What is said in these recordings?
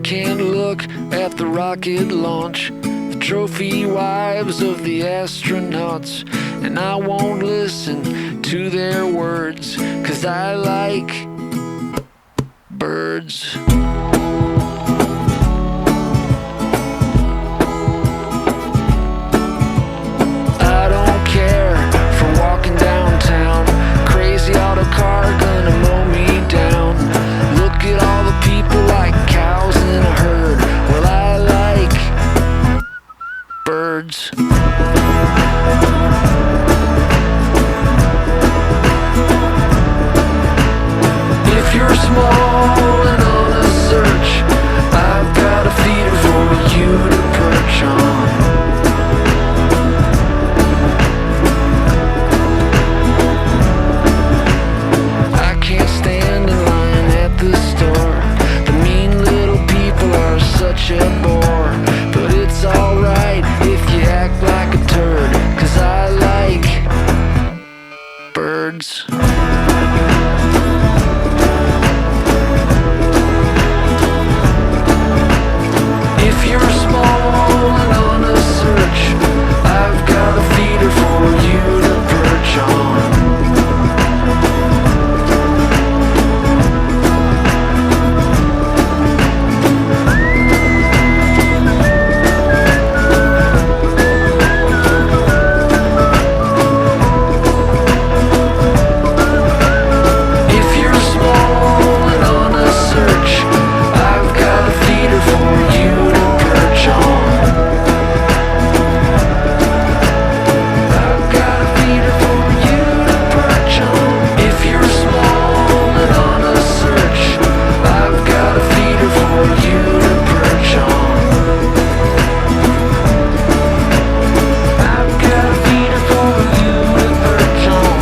can't look at the rocket launch, the trophy wives of the astronauts, and I won't listen to their words, 'cause I like birds. I don't care for walking downtown, crazy auto car gonna mow me down. Look at all the people like cows in a herd. Well, I like birds. If you're small and on a search, I've got a feeder for you to perch on. I can't stand in line at the store. The mean little people are such a bore. But it's alright if you act like a turd, 'cause I like birds. If you're small and on a search, I've got a feeder for you to perch on. If you're small and on a search, I've got a feeder for you to perch on. I've got a feeder for you to perch on. If you're small and on a search, I've got a feeder for you to perch on. I've got a feeder for you to perch on.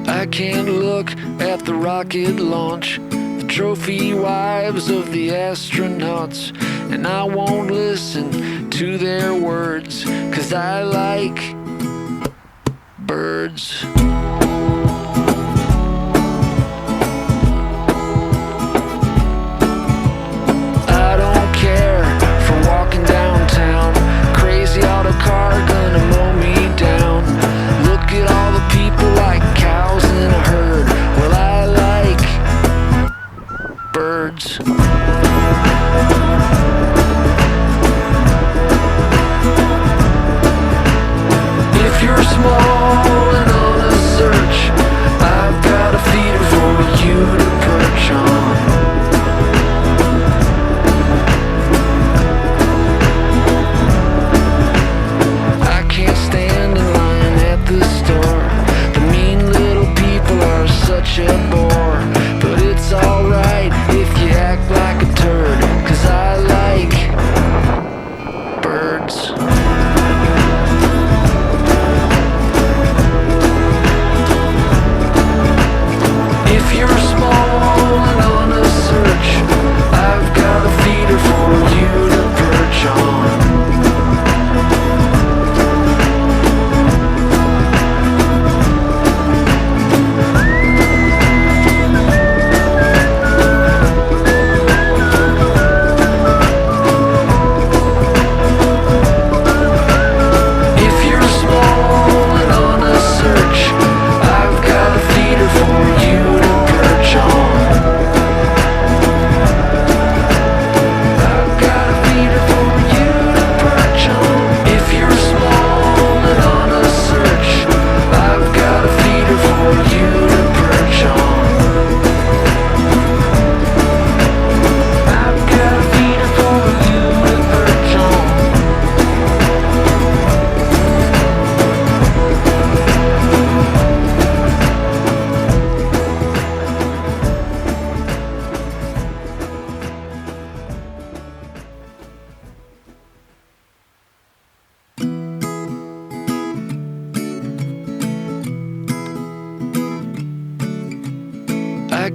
I can't look at the rocket launch, the trophy wives of the astronauts, and I won't listen to their words, 'cause I like birds. I don't care for walking downtown, crazy auto car gonna mow me down. Look at all the people like cows in a herd. Well, I like birds. If you're small and on a search, I've got a feeder for you to perch on. I can't stand in line at the store. The mean little people are such a bore. But it's alright if you act like a turd, 'cause I like birds.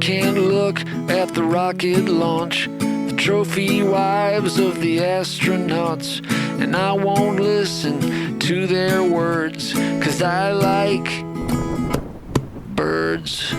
can't look at the rocket launch, the trophy wives of the astronauts, and I won't listen to their words, 'cause I like birds.